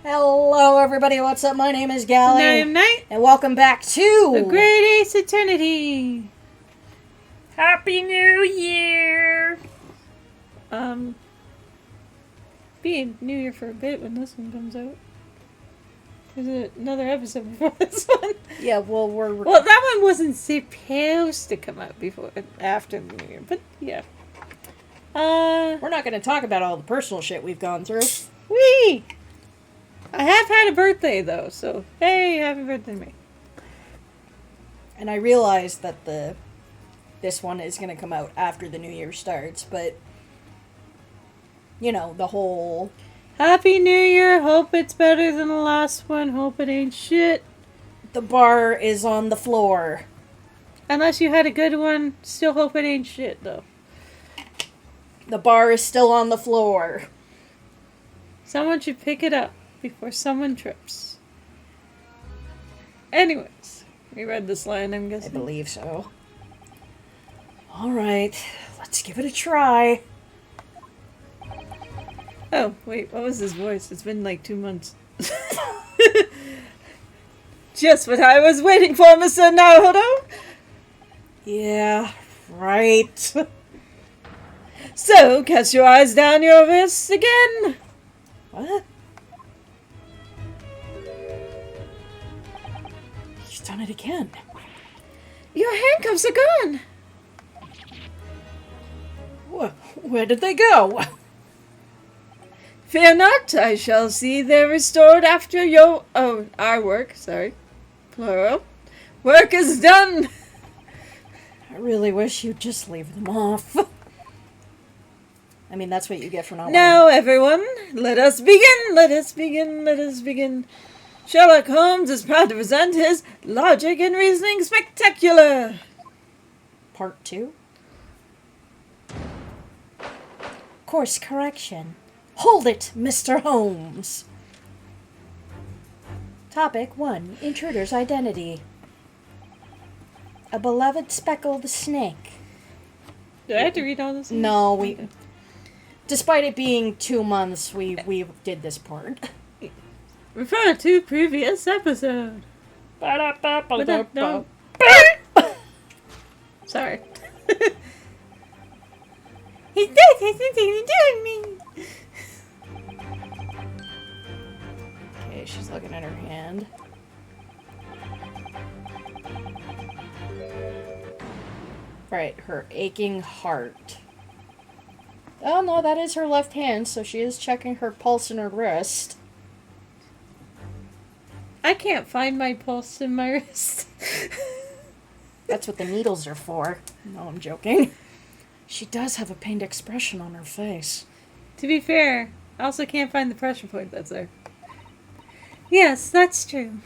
Hello, everybody. What's up? My name is And I Gally, am Knight, and welcome back to the Great Ace Eternity. Happy New Year. Be New Year for a bit when this one comes out. There's another episode before this one. Yeah, well, Well, that one wasn't supposed to come out after the New Year, but yeah. we're not going to talk about all the personal shit we've gone through. Whee! I have had a birthday though, so hey, happy birthday to me. And I realize that this one is going to come out after the New Year starts, but you know, the whole Happy New Year, hope it's better than the last one, hope it ain't shit. the bar is on the floor. Unless you had a good one, still hope it ain't shit though. The bar is still on the floor. Someone should pick it up before someone trips. Anyways, we read this line, I'm I guessing. believe so. All right, let's give it a try. Oh, wait, what was his voice? It's been like 2 months. Just what I was waiting for, Mr. Naruto! Yeah, right. So, cast your eyes down your wrists again. What? He's done it again. Your handcuffs are gone. Where did they go? Fear not, I shall see they're restored after our work, plural. Work is done. I really wish you'd just leave them off. I mean, that's what you get for not Now, everyone, let us begin. Sherlock Holmes is proud to present his Logic and Reasoning Spectacular. Part 2? Course correction. Hold it, Mr. Holmes. Topic 1. Intruder's identity. A beloved speckled snake. Do I have to read all this? No, despite it being 2 months, we did this part. Refer to previous episode. No. Sorry. His death has nothing to do with me. Okay, she's looking at her hand. Right, her aching heart. Oh no, that is her left hand, so she is checking her pulse in her wrist. I can't find my pulse in my wrist. That's what the needles are for. No, I'm joking. She does have a pained expression on her face. To be fair, I also can't find the pressure point that's there. Yes, that's true.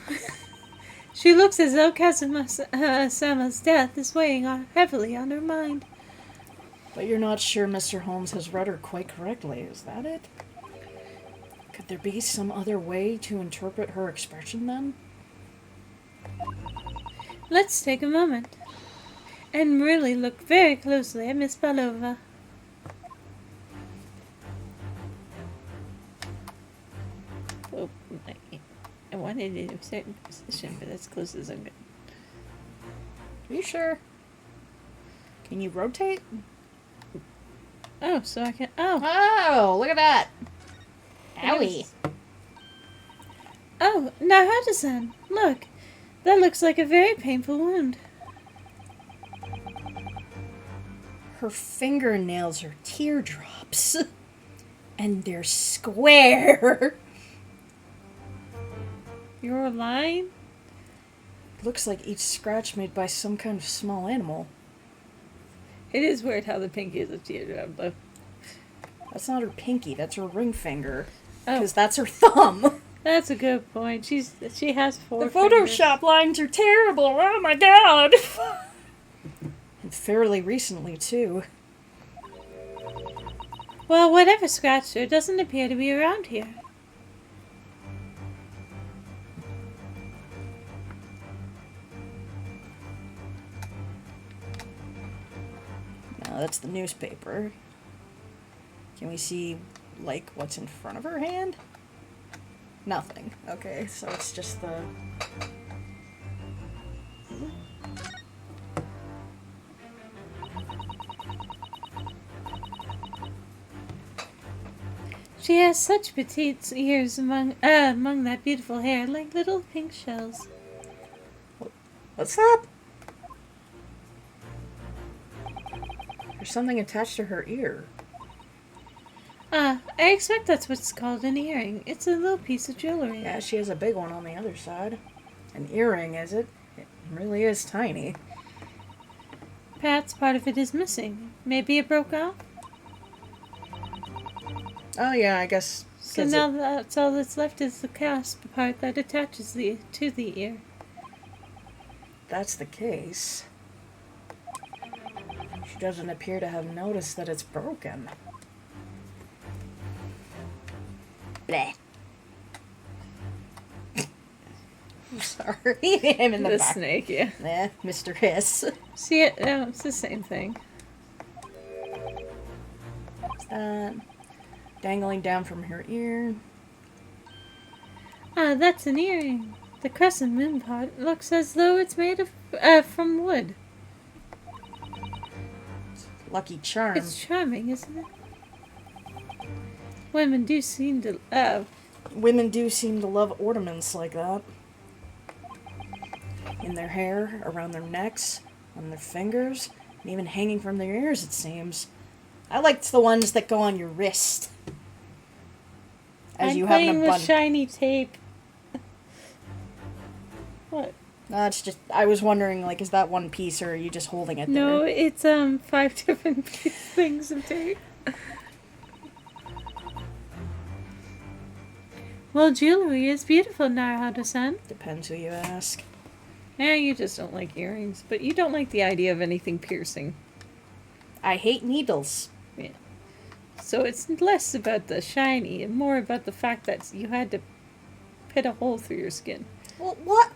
She looks as though Kazuma-sama's death is weighing heavily on her mind. But you're not sure Mr. Holmes has read her quite correctly, is that it? Could there be some other way to interpret her expression then? Let's take a moment and really look very closely at Miss Belova. Oh, I wanted it in a certain position, but that's close as I'm getting. Are you sure? Can you rotate? Oh, so I can. Oh. Oh, look at that. Owie. Oh, Naruto-san, look. That looks like a very painful wound. Her fingernails are teardrops. And they're square. You're lying? Looks like each scratch made by some kind of small animal. It is weird how the pinky is a teardrop, though. That's not her pinky, that's her ring finger. Oh. Because that's her thumb. That's a good point. She has four The fingers. Photoshop lines are terrible. Oh my god. And fairly recently, too. Well, whatever scratched her doesn't appear to be around here. Now that's the newspaper. Can we see, like, what's in front of her hand? Nothing. Okay, so it's just the... She has such petite ears among that beautiful hair, like little pink shells. What's that? There's something attached to her ear. I expect that's what's called an earring. It's a little piece of jewelry. Yeah, she has a big one on the other side. An earring, is it? It really is tiny. Perhaps part of it is missing. Maybe it broke off. Oh yeah, I guess. So now that's all that's left is the clasp part that attaches to the ear. That's the case. She doesn't appear to have noticed that it's broken. Bleh. I'm sorry. Him in the back. snake, yeah. Mr. Hiss. See it? No, it's the same thing. What's that? Dangling down from her ear. That's an earring. The crescent moon part looks as though it's made of from wood. Lucky charm. It's charming, isn't it? Women do seem to Women do seem to love ornaments like that. In their hair, around their necks, on their fingers, and even hanging from their ears, it seems. I liked the ones that go on your wrist. As I'm you have playing an with abundance. shiny tape. What? It's just, I was wondering, like, is that one piece or are you just holding it No, there? it's 5 different things of tape. Well, jewelry is beautiful, Naruto-san. Depends who you ask. Yeah, you just don't like earrings, but you don't like the idea of anything piercing. I hate needles. So it's less about the shiny and more about the fact that you had to pit a hole through your skin. Well, what?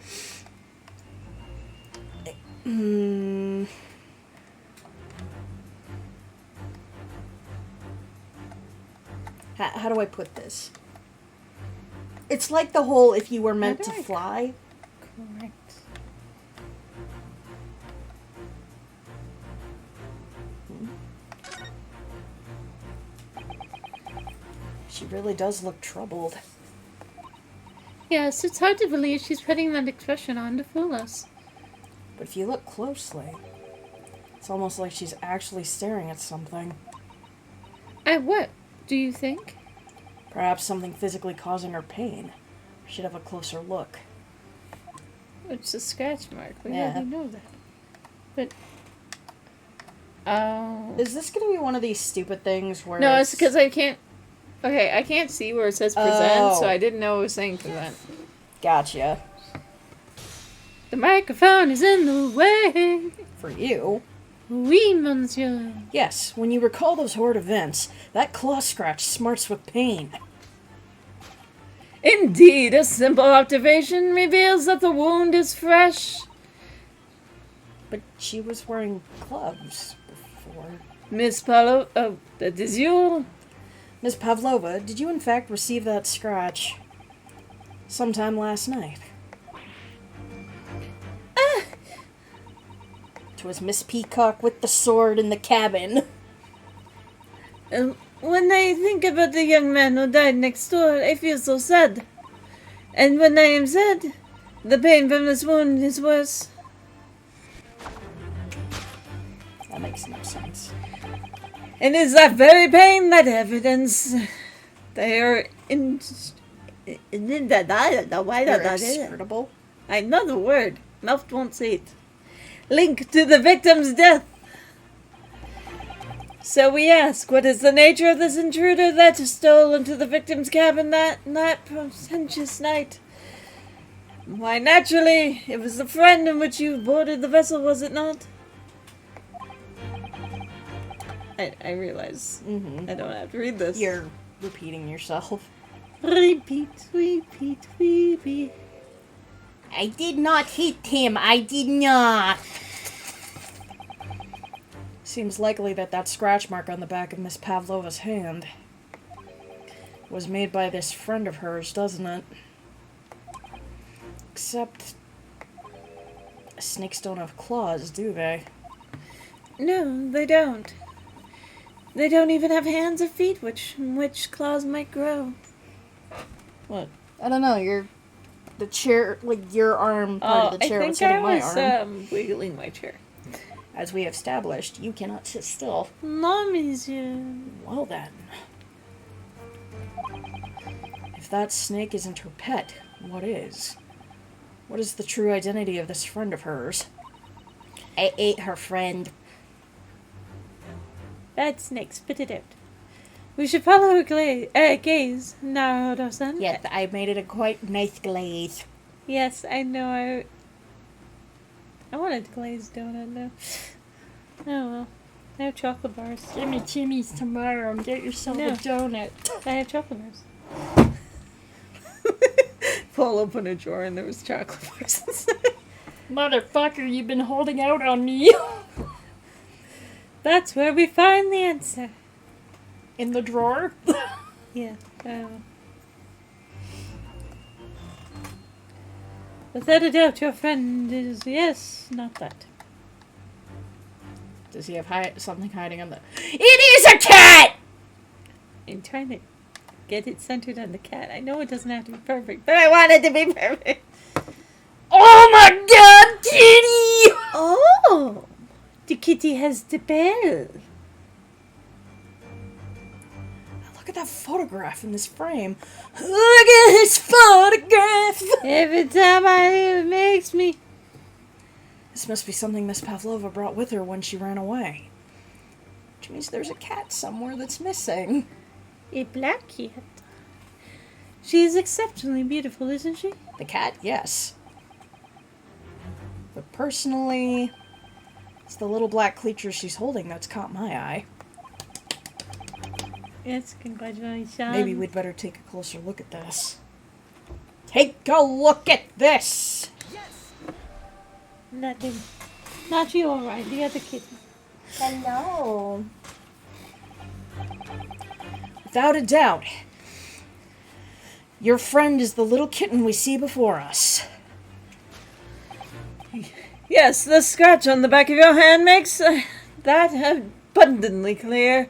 Hmm. How do I put this? It's like the whole if you were meant to do I- fly. Correct. She really does look troubled. Yes, it's hard to believe she's putting that expression on to fool us. But if you look closely, it's almost like she's actually staring at something. At what, do you think? Perhaps something physically causing her pain. We should have a closer look. It's a scratch mark. We Yeah. already know that. But... Oh... Is this going to be one of these stupid things where No, it's because I can't... Okay, I can't see where it says present, so Oh. I didn't know it was saying present. Gotcha. The microphone is in the way. For you. Oui, monsieur. Yes, when you recall those horrid events, that claw scratch smarts with pain. Indeed, a simple observation reveals that the wound is fresh. But she was wearing gloves before. Miss Paulo... Oh, that is you? Miss Pavlova, did you in fact receive that scratch sometime last night? 'Twas Miss Peacock with the sword in the cabin. When I think about the young man who died next door, I feel so sad. And when I am sad, the pain from this wound is worse. That makes no sense. And it's that very pain that evidence they are in. I don't know why You're that is. inscrutable. I know the word. Mouth won't say it. Link to the victim's death. So we ask, what is the nature of this intruder that stole into the victim's cabin that portentous night? Why, naturally, it was the friend in which you boarded the vessel, was it not? I realize I don't have to read this. You're repeating yourself. Repeat, repeat, repeat. I did not hit him. I did not. Seems likely that scratch mark on the back of Miss Pavlova's hand. was made by this friend of hers, doesn't it? Except snakes don't have claws, do they? No, they don't. They don't even have hands or feet, which claws might grow. What? I don't know. The chair, like your arm part of the chair was hitting my arm. I was wiggling my chair. As we have established, you cannot sit still. Non, monsieur. Well then. If that snake isn't her pet, what is? What is the true identity of this friend of hers? I ate her friend. Bad snake, spit it out. We should follow her gaze, Naruto-san. Yes, I made it a quite nice glaze. Yes, I know. I wanted glazed donut now. Oh well. I have chocolate bars. Give me Timmy's tomorrow and get yourself a donut. I have chocolate bars. Pull open a drawer and there was chocolate bars inside. Motherfucker, you've been holding out on me. That's where we find the answer. In the drawer? Yeah. Without a doubt, your friend is... Yes, not that. Does he have something hiding on the... It is a cat! I'm trying to get it centered on the cat. I know it doesn't have to be perfect, but I want it to be perfect. Oh my god, kitty! Oh! The kitty has the bell. Look at that photograph in this frame. Look at this photograph! Every time it makes me... This must be something Miss Pavlova brought with her when she ran away. Which means there's a cat somewhere that's missing. A black cat. She is exceptionally beautiful, isn't she? The cat, yes. But personally, it's the little black creature she's holding that's caught my eye. Yes, congratulations. Maybe we'd better take a closer look at this. Take a look at this! Nothing. Not you, alright. The other kitty. Hello. Without a doubt, your friend is the little kitten we see before us. Yes, the scratch on the back of your hand makes that abundantly clear.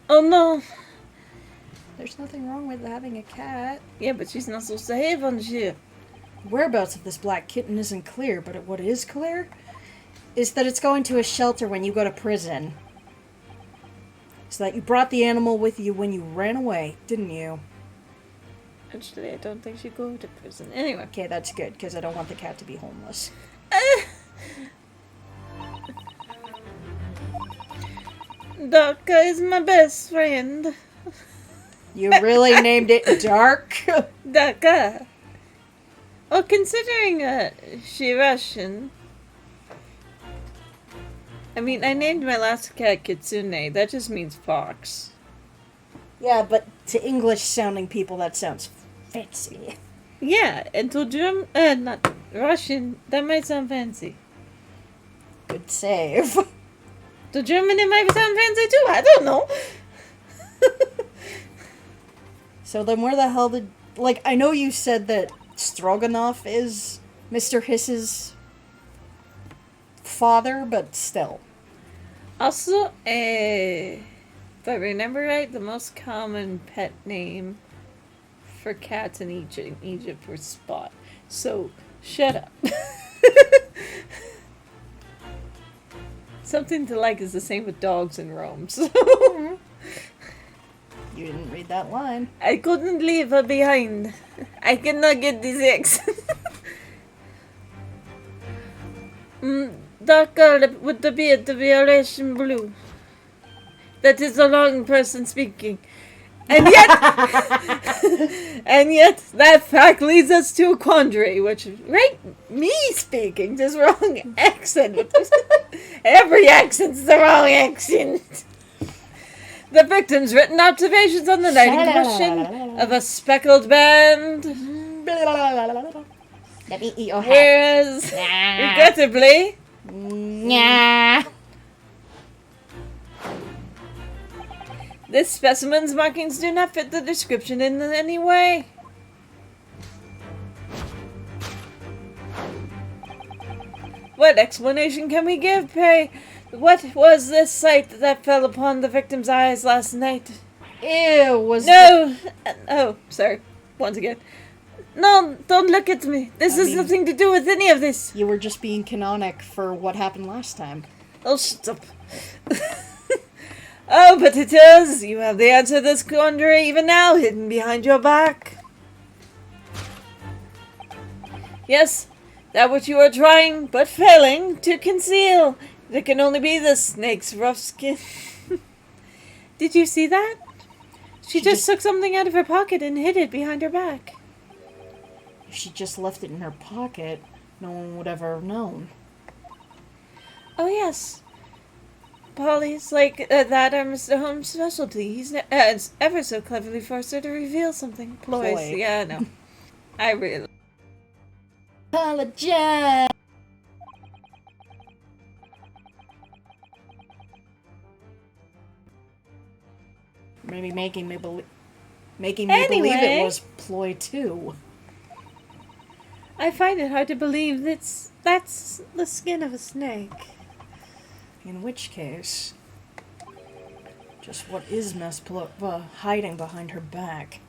Oh no. There's nothing wrong with having a cat. Yeah, but she's not so safe on ship. Whereabouts of this black kitten isn't clear, but what is clear is that it's going to a shelter when you go to prison. So that you brought the animal with you when you ran away, didn't you? Actually, I don't think she'd go to prison. Anyway. Okay, that's good, because I don't want the cat to be homeless. Darka is my best friend. You really named it Dark? Darka. Oh, considering she Russian. I mean, I named my last cat Kitsune. That just means fox. Yeah, but to English-sounding people, that sounds fancy. Yeah, and to not Russian, that might sound fancy. Good save. To German, it might sound fancy too. I don't know. So then where the hell did... Like, I know you said that Stroganoff is Mr. Hiss's father, but still. Also, if I remember right, the most common pet name for cats in Egypt was Spot. So, shut up. Something to like is the same with dogs in Rome. So You didn't read that line. I couldn't leave her behind. I cannot get these eggs. Dark girl with the beard, the violet blue. That is a long person speaking. And yet, that fact leads us to a quandary, which, right, me speaking, just wrong accent. Every accent's the wrong accent. The victim's written observations on the night in question of a speckled band. Let me eat your head. Whereas, regrettably, This specimen's markings do not fit the description in any way. What explanation can we give, pray? What was this sight that fell upon the victim's eyes last night? Ew, was No! Oh, sorry. Once again. No, don't look at me. This has nothing to do with any of this. You were just being canonic for what happened last time. Oh, shut up. Oh, but it is. You have the answer to this quandary even now, hidden behind your back. Yes, that which you are trying, but failing, to conceal. It can only be the snake's rough skin. Did you see that? She just took something out of her pocket and hid it behind her back. If she just left it in her pocket, no one would ever have known. Oh, yes. Polly's like that are Mr. Holmes' specialty. He's ever so cleverly forced her to reveal something. Ploys. Ploy. Yeah, no. I really... Apologize! Maybe making me believe Anyway. it was ploy too. I find it hard to believe that's the skin of a snake. In which case, just what is Miss Palova hiding behind her back?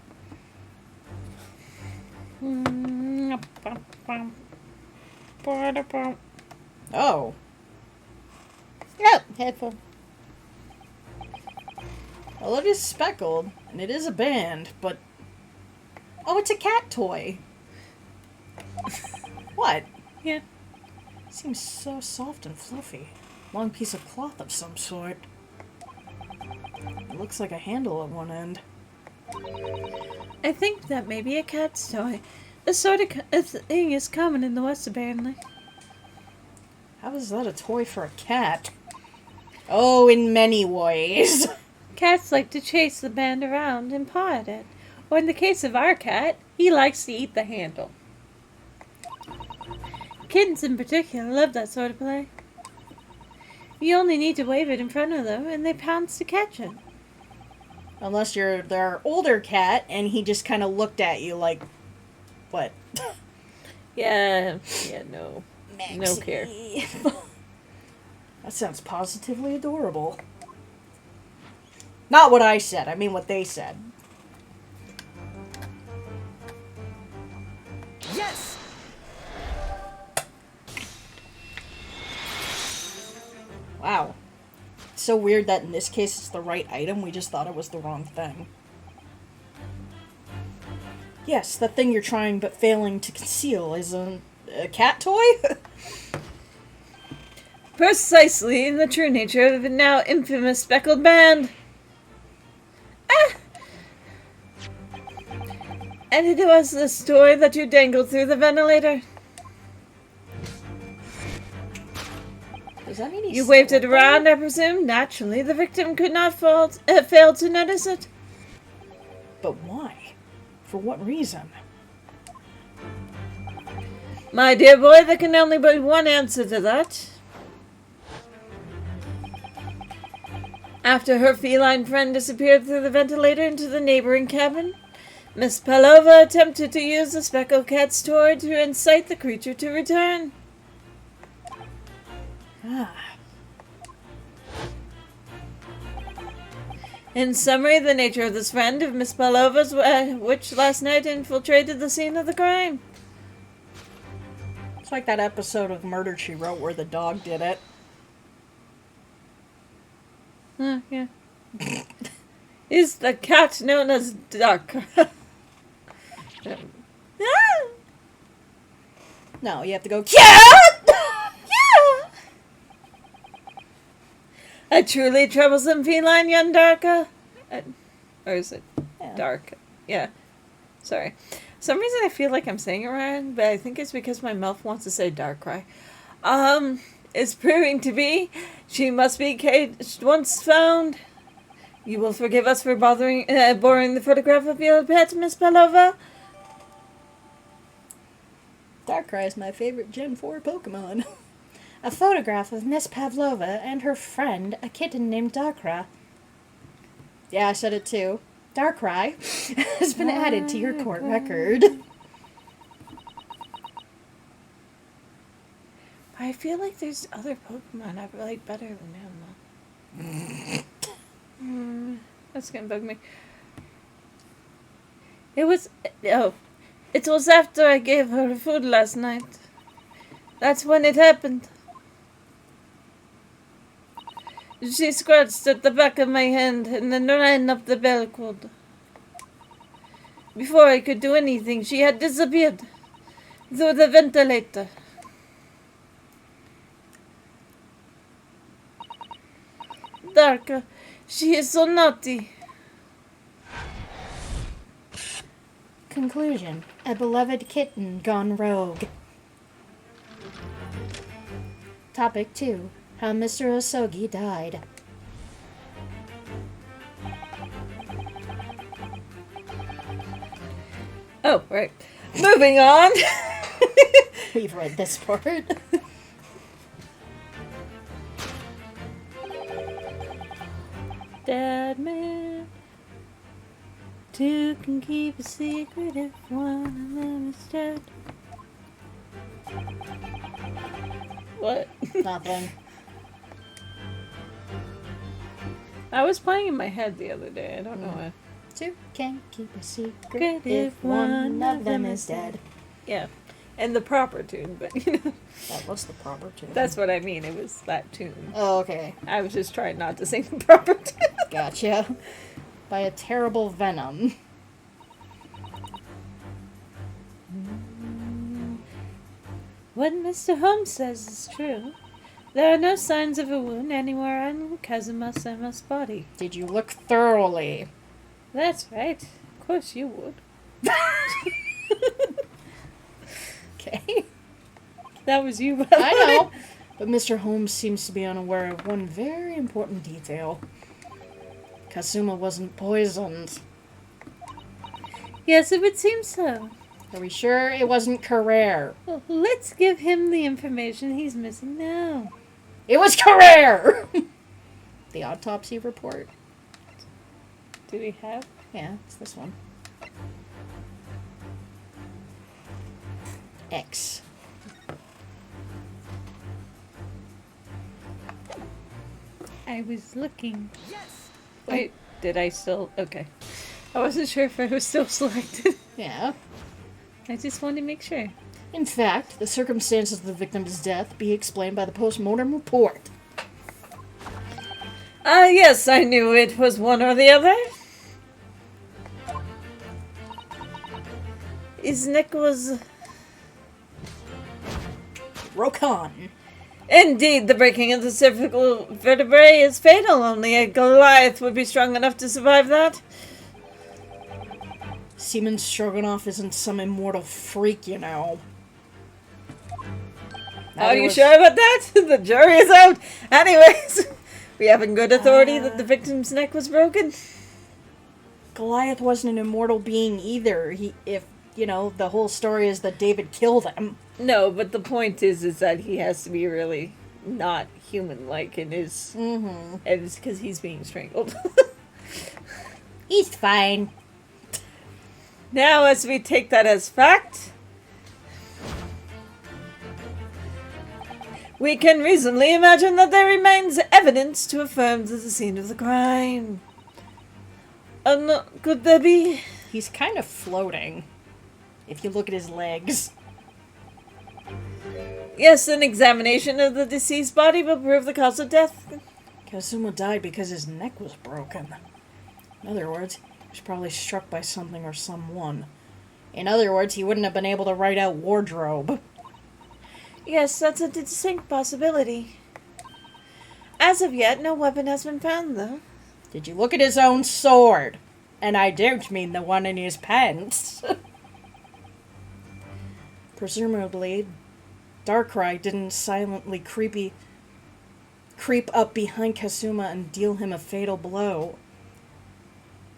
Oh. Oh, headphone. Well, it is speckled, and it is a band, but... Oh, it's a cat toy! What? Yeah. Seems so soft and fluffy. Long piece of cloth of some sort. It looks like a handle at one end. I think that may be a cat's toy. This sort of thing is common in the West, apparently. How is that a toy for a cat? Oh, in many ways. Cats like to chase the band around and paw at it. Or in the case of our cat, he likes to eat the handle. Kittens in particular love that sort of play. You only need to wave it in front of them and they pounce to catch it. Unless you're their older cat and he just kind of looked at you like, what? Yeah, no. Maxie. No care. That sounds positively adorable. Not what I said, I mean what they said. Yes! Wow. It's so weird that in this case it's the right item, we just thought it was the wrong thing. Yes, that thing you're trying but failing to conceal is a cat toy? Precisely in the true nature of the now infamous speckled band. Ah! And it was this toy that you dangled through the ventilator. Does that mean he's You waved it still around, I presume. Naturally, the victim could not fail to notice it. But why? For what reason? My dear boy, there can only be one answer to that. After her feline friend disappeared through the ventilator into the neighboring cabin, Miss Palova attempted to use the speckled cat's toy to incite the creature to return. Ah. In summary, the nature of this friend of Miss Palova's, which last night infiltrated the scene of the crime. It's like that episode of Murder, She Wrote where the dog did it. Yeah. Is the cat known as Duck? No, you have to go, cat! Yeah! A truly troublesome feline, young Darka? Or is it Yeah. Dark? Yeah. Sorry. For some reason I feel like I'm saying it wrong, but I think it's because my mouth wants to say Darkrai. It's proving to be. She must be caged once found. You will forgive us for borrowing the photograph of your pet, Miss Palova? Darkrai is my favorite Gen 4 Pokemon. A photograph of Miss Pavlova and her friend, a kitten named Darkrai. Yeah, I said it too. Darkrai has been added to your court record. I feel like there's other Pokemon I like better than him, though. That's gonna bug me. It was after I gave her food last night. That's when it happened. She scratched at the back of my hand and then ran up the bell cord. Before I could do anything, she had disappeared through the ventilator. Darka, she is so naughty. Conclusion. A beloved kitten gone rogue. Topic 2. How Mr. Osogi died. Oh, right. Moving on. We've read this part. Dead man. Two can keep a secret if one of them is dead. What? Nothing. I was playing in my head the other day. I don't know why. Two can keep a secret if one of them is dead. Yeah. And the proper tune, but you know. That was the proper tune. That's what I mean. It was that tune. Oh, okay. I was just trying not to sing the proper tune. Gotcha. By a terrible venom. What Mr. Holmes says is true. There are no signs of a wound anywhere on Kazuma-sama's body. Did you look thoroughly? That's right. Of course you would. Okay. That was you, by the I way. know. But Mr. Holmes seems to be unaware of one very important detail. Kazuma wasn't poisoned. Yes, it would seem so. Are we sure it wasn't Carrere? Well, let's give him the information he's missing now. It was Carrere! The autopsy report. Do we have? Yeah, it's this one. X. I was looking. Yes! Wait, did I still? Okay. I wasn't sure if I was still selected. Yeah. I just wanted to make sure. In fact, the circumstances of the victim's death be explained by the post-mortem report. Yes, I knew it was one or the other. His neck was... Rokan. Indeed, the breaking of the cervical vertebrae is fatal. Only a Goliath would be strong enough to survive that. Seaman Stroganoff isn't some immortal freak, you know. Are you sure about that? The jury is out. Anyways, we have in good authority that the victim's neck was broken. Goliath wasn't an immortal being either. If the whole story is that David killed him. No, but the point is that he has to be really not human-like in his... Mm-hmm. And it's because he's being strangled. He's fine. Now, as we take that as fact, we can reasonably imagine that there remains evidence to affirm to the scene of the crime. Could there be? He's kind of floating, if you look at his legs. Yes, an examination of the deceased body will prove the cause of death. Kazuma died because his neck was broken. In other words, he was probably struck by something or someone. In other words, he wouldn't have been able to write out wardrobe. Yes, that's a distinct possibility. As of yet, no weapon has been found, though. Did you look at his own sword? And I don't mean the one in his pants. Presumably, Darkrai didn't silently creep up behind Kazuma and deal him a fatal blow.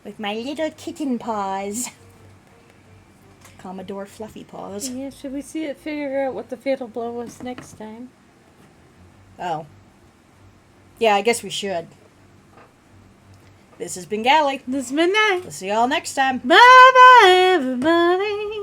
With my little kitten paws. Commodore Fluffy Paws. Yeah, should we see it figure out what the fatal blow was next time? Oh. Yeah, I guess we should. This has been Gally. This midnight. We'll see y'all next time. Bye bye, everybody.